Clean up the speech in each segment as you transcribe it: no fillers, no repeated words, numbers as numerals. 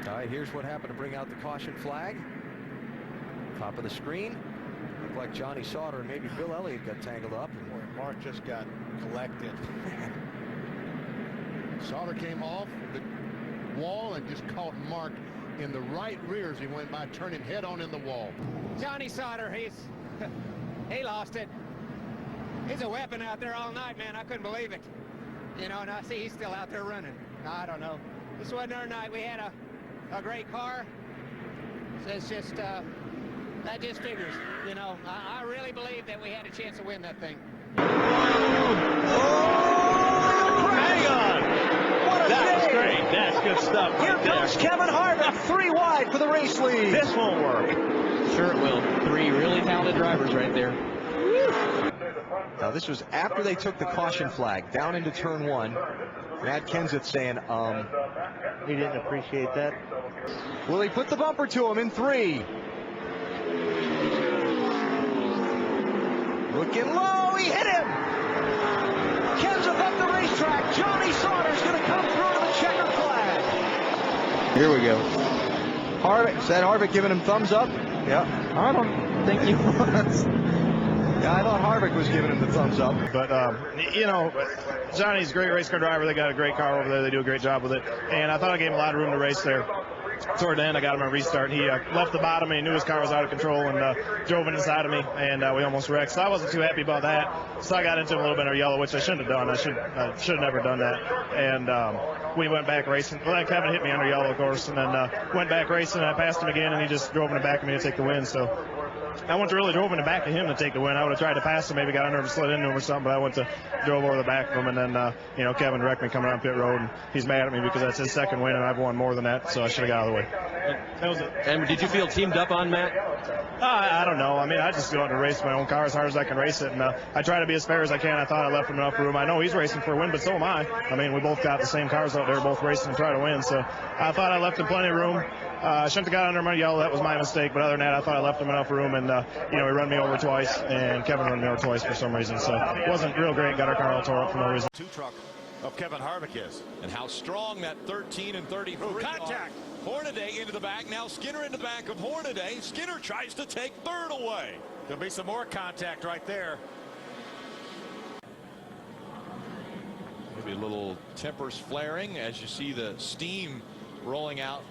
All right, here's what happened to bring out the caution flag. Top of the screen. Looked like Johnny Sauter and maybe Bill Elliott got tangled up. Boy, Mark just got collected. Sauter came off the wall and just caught Mark in the right rear as he went by, turned him head on in the wall. Johnny Sauter, he lost it. He's a weapon out there all night, man. I couldn't believe it. You know, and I see he's still out there running. I don't know. This wasn't our night. We had a great car. So it's just, that just figures. You know, I really believe that we had a chance to win that thing. Hang on. That's great. That's good stuff. Here comes Kevin Harvick, 3 wide for the race lead. This won't work. Sure it will. 3 really talented drivers right there. Now this was after they took the caution flag down into turn 1. Matt Kenseth saying, He didn't appreciate that. will he put the bumper to him in 3? Looking low, he hit him! Kenseth up the racetrack. Johnny Sauter's going to come through to the checkered flag. Here we go. Harvick, is that Harvick giving him thumbs up? Yeah. I don't think he was. Yeah, I thought Harvick was giving him the thumbs up. But, you know, Johnny's a great race car driver. They got a great car over there. They do a great job with it. And I thought I gave him a lot of room to race there. Toward the end, I got him a restart. He left the bottom, and he knew his car was out of control and drove in inside of me, and we almost wrecked. So I wasn't too happy about that. So I got into him a little bit of yellow, which I shouldn't have done. I should have never done that. And we went back racing. Well, Kevin hit me under yellow, of course, and then went back racing, and I passed him again, and he just drove in the back of me to take the win. So I went to really drove in the back of him to take the win. I would have tried to pass him, maybe got under him, slid into him or something, but I went to drove over the back of him, and then you know, Kevin wrecked me coming on pit road, and he's mad at me because that's his second win, and I've won more than that, so I should have got out of the way. That was it. And did you feel teamed up on Matt? I don't know. I mean, I just go out to race my own car as hard as I can race it, and I try to be as fair as I can. I thought I left him enough room. I know he's racing for a win, but so am I. I mean, we both got the same cars out there, both racing to try to win, so I thought I left him plenty of room. I shouldn't have got under my yellow. That was my mistake. But other than that, I thought I left him enough room. And, you know, he run me over twice, and Kevin run me over twice for some reason. So it wasn't real great. Got our car all tore up for no reason. Two truck of Kevin Harvick is. And how strong that 13 and 33 contact. Hornaday into the back. Now Skinner in the back of Hornaday. Skinner tries to take third away. There'll be some more contact right there. Maybe a little tempers flaring as you see the steam rolling out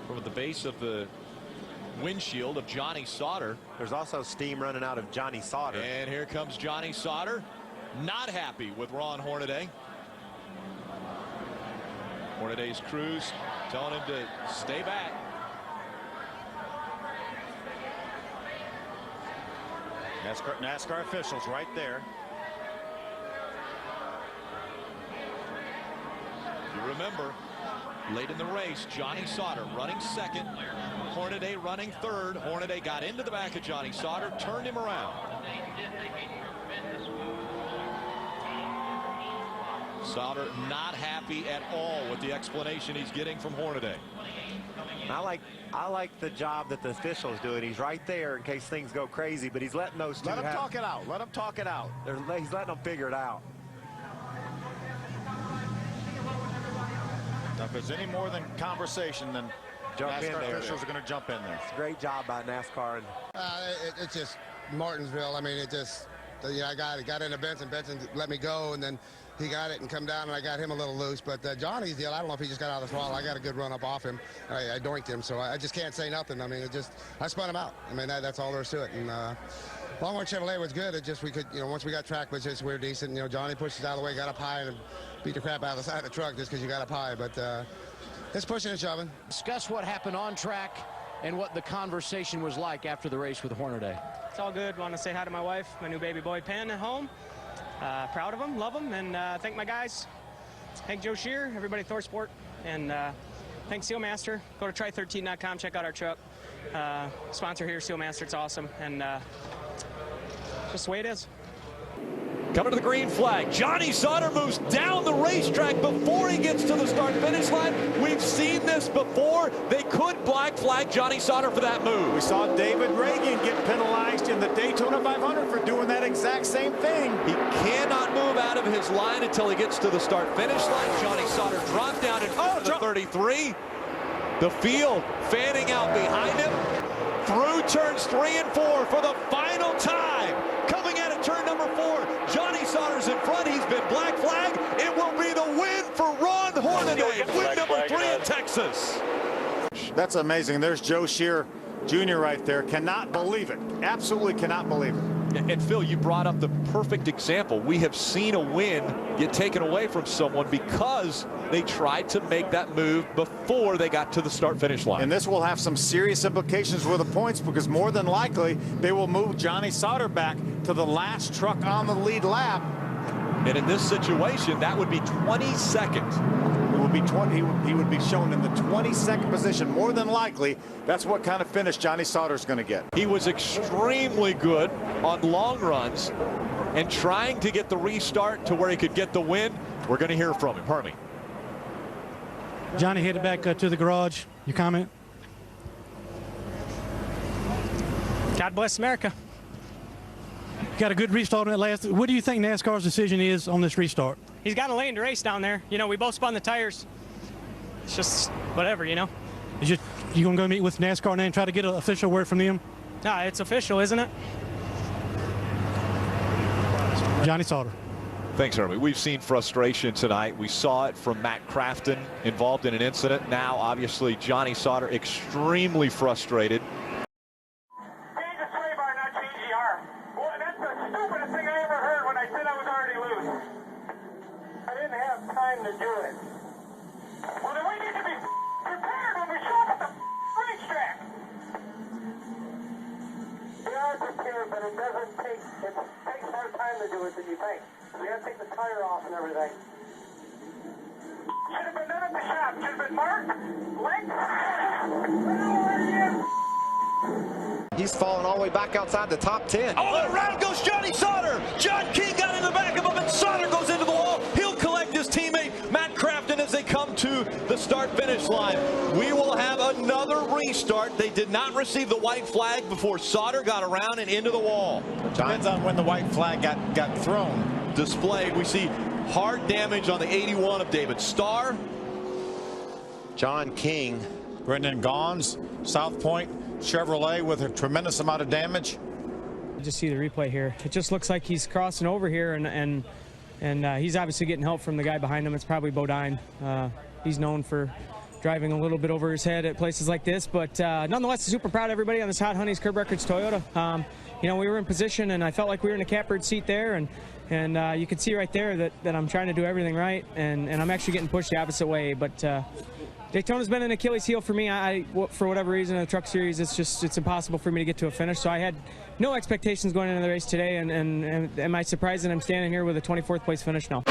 from the base of the windshield of Johnny Sauter. There's also steam running out of Johnny Sauter. And here comes Johnny Sauter. Not happy with Ron Hornaday. Hornaday's crews telling him to stay back. NASCAR officials right there. You remember, late in the race, Johnny Sauter running second, Hornaday running third. Hornaday got into the back of Johnny Sauter, turned him around. Sauter not happy at all with the explanation he's getting from Hornaday. I like the job that the official's doing. He's right there in case things go crazy, but he's letting those two Let him talk it out. Let him talk it out. He's letting them figure it out. Now, if there's any more than conversation, then NASCAR officials are going to jump in there. It's a great job by NASCAR. It's just Martinsville. I mean, it just, you know, I got into Benson. Benson let me go, and then he got it and come down, and I got him a little loose. But Johnny's deal, I don't know if he just got out of the throttle. I got a good run up off him. I doinked him, so I just can't say nothing. I mean, I spun him out. I mean, that's all there is to it. And Longhorn Chevrolet was good. It just, we could, you know, once we got track position, we were decent. You know, Johnny pushed us out of the way, got up high, and beat the crap out of the side of the truck just because you got up high. But it's pushing and shoving. Discuss what happened on track and what the conversation was like after the race with Hornaday. It's all good. Want to say hi to my wife, my new baby boy Penn at home. Proud of him, love him, and thank my guys. Thank Joe Shear, everybody at ThorSport, and thanks Sealmaster. Go to try13.com, check out our truck. Sponsor here, Sealmaster, it's awesome, and just the way it is. Coming to the green flag. Johnny Sauter moves down the racetrack before he gets to the start-finish line. We've seen this before. They could black flag Johnny Sauter for that move. We saw David Reagan get penalized in the Daytona 500 for doing that exact same thing. He cannot move out of his line until he gets to the start-finish line. Johnny Sauter dropped down in front of the 33. The field fanning out behind him. Through turns 3 and 4 for the final time. Coming out of turn number 4, Johnny Sauter's in front. He's been black flagged. It will be the win for Ron Hornaday. Win number 3 in Texas. That's amazing. There's Joe Shear Jr. right there. Cannot believe it. Absolutely cannot believe it. And Phil, you brought up the perfect example. We have seen a win get taken away from someone because they tried to make that move before they got to the start-finish line. And this will have some serious implications with the points, because more than likely they will move Johnny Sauter back to the last truck on the lead lap. And in this situation, that would be 22nd. It would be 20. He would be shown in the 22nd position. More than likely, that's what kind of finish Johnny Sauter is going to get. He was extremely good on long runs and trying to get the restart to where he could get the win. We're going to hear from him. Pardon me. Johnny headed back to the garage. Your comment? God bless America. Got a good restart on that last. What do you think NASCAR's decision is on this restart? He's got a lane to race down there. You know, we both spun the tires. It's just whatever, you know. You gonna go meet with NASCAR now and try to get an official word from them? Nah, it's official, isn't it? Johnny Sauter. Thanks, Hermie. We've seen frustration tonight. We saw it from Matt Crafton involved in an incident. Now, obviously, Johnny Sauter extremely frustrated. Time to do it. Well, then we need to be prepared when we show up at the racetrack. We are prepared, but it takes more time to do it than you think. We have to take the tire off and everything. Should have been done at the shop. Should have been marked. He's fallen all the way back outside the top 10. Oh, around goes Johnny Sauter. John King got in the back of him, and Sauter goes into the wall. He'll collect his teammate, Matt Crafton, as they come to the start-finish line. We will have another restart. They did not receive the white flag before Sauter got around and into the wall. Depends on when the white flag got thrown. Displayed, we see hard damage on the 81 of David Starr. John King. Brendan Gons, South Point Chevrolet with a tremendous amount of damage. Just see the replay here. It just looks like he's crossing over here, and he's obviously getting help from the guy behind him. It's probably Bodine. He's known for driving a little bit over his head at places like this, but nonetheless, super proud of everybody on this Hot Honeys Curb Records Toyota. You know, we were in position, and I felt like we were in a catbird seat there, and you can see right there that I'm trying to do everything right, and I'm actually getting pushed the opposite way, but Daytona's been an Achilles heel for me. For whatever reason, in the Truck Series, it's impossible for me to get to a finish. So I had no expectations going into the race today, and am I surprised that I'm standing here with a 24th place finish now?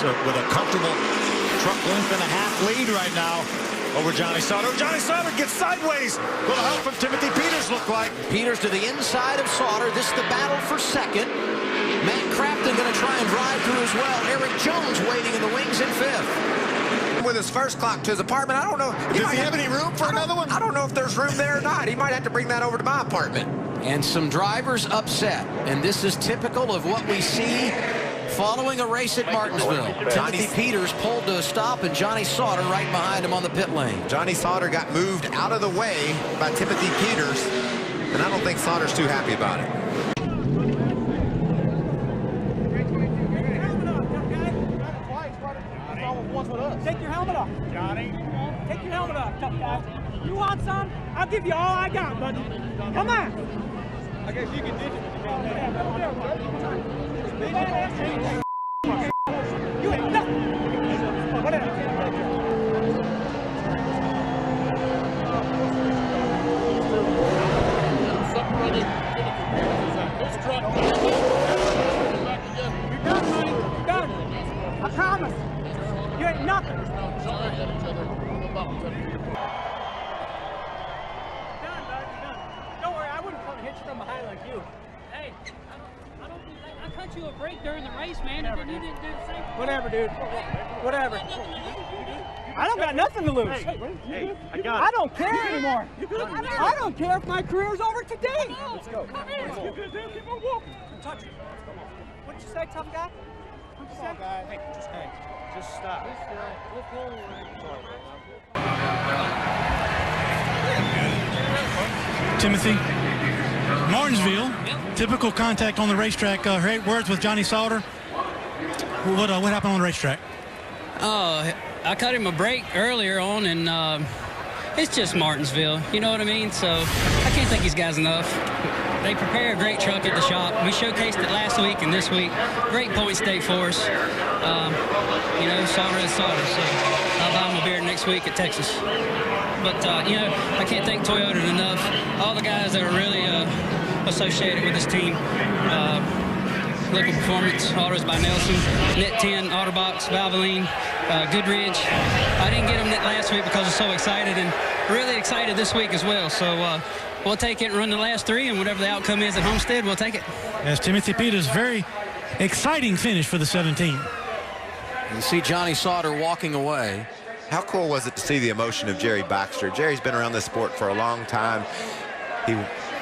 With a comfortable truck length and a half lead right now over Johnny Sauter. Johnny Sauter gets sideways. Little help from Timothy Peters, look like. Peters to the inside of Sauter. This is the battle for second. Matt Crafton going to try and drive through as well. Eric Jones waiting in the wings in fifth. With his first clock to his apartment, I don't know. Does he have any room for another one? I don't know if there's room there or not. He might have to bring that over to my apartment. And some drivers upset. And this is typical of what we see following a race at Martinsville. Timothy Peters pulled to a stop, and Johnny Sauter right behind him on the pit lane. Johnny Sauter got moved out of the way by Timothy Peters, and I don't think Sauter's too happy about it. Take your helmet off. Johnny. Take your helmet off, tough guy. You want some? I'll give you all I got, buddy. Come on. I guess you can ditch it. You ain't nothing. promise. You ain't nothing. Don't worry, I wouldn't come and hit you from behind like you. Hey, I cut you a break during the race, man, and then you didn't do the same. Whatever, dude. Whatever. I don't got nothing to lose. Hey, I don't care anymore. I don't care if my career's over today. Let's go. Come here. Keep on walking. Touch it. What'd you say, tough guy? What'd you say? Hey, just stop. Timothy, Martinsville, typical contact on the racetrack. Great words with Johnny Sauter. What happened on the racetrack? I cut him a break earlier on, and it's just Martinsville. You know what I mean? So I can't thank these guys enough. They prepare a great truck at the shop. We showcased it last week and this week. Great point state for us. You know, Sauter is Sauter, so I'll buy him a beer next week at Texas. But, you know, I can't thank Toyota enough. All the guys that are really associated with this team. Liquid Performance, Autos by Nelson, Net 10, Otterbox, Valvoline, Goodridge. I didn't get them last week because I was so excited, and really excited this week as well. So we'll take it and run the last three, and whatever the outcome is at Homestead, we'll take it. As Timothy Peters, very exciting finish for the 17. You see Johnny Sauter walking away. How cool was it to see the emotion of Jerry Baxter? Jerry's been around this sport for a long time. He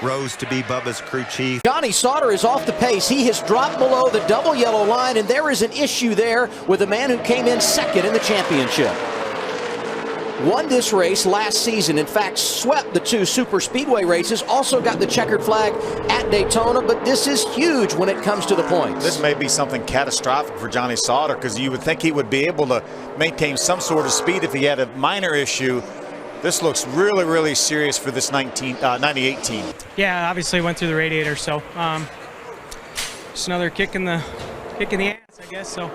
rose to be Bubba's crew chief. Johnny Sauter is off the pace. He has dropped below the double yellow line, and there is an issue there with a man who came in second in the championship. Won this race last season, in fact swept the 2 super speedway races, also got the checkered flag at Daytona, but this is huge when it comes to the points. This may be something catastrophic for Johnny Sauter, because you would think he would be able to maintain some sort of speed if he had a minor issue. This looks really, really serious for this 98 team. Yeah, obviously went through the radiator, so just another kick in the ass, I guess. So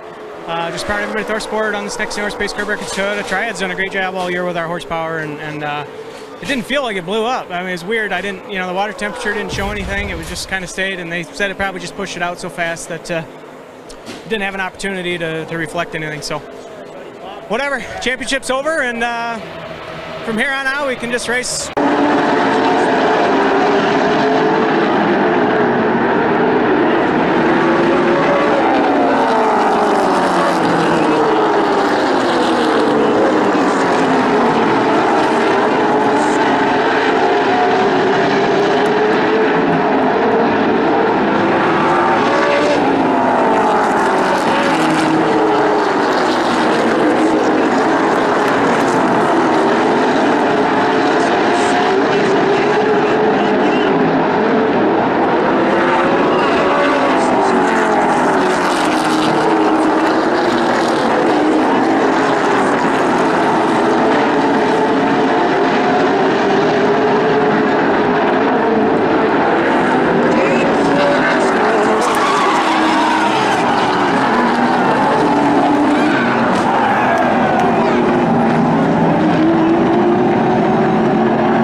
just proud of everybody at ThorSport on this next Aerospace Curb Records Toyota. Triad's done a great job all year with our horsepower, and it didn't feel like it blew up. I mean, it's weird. I didn't, you know, the water temperature didn't show anything. It was just kind of stayed, and they said it probably just pushed it out so fast that didn't have an opportunity to reflect anything. So whatever, championship's over, and from here on out, we can just race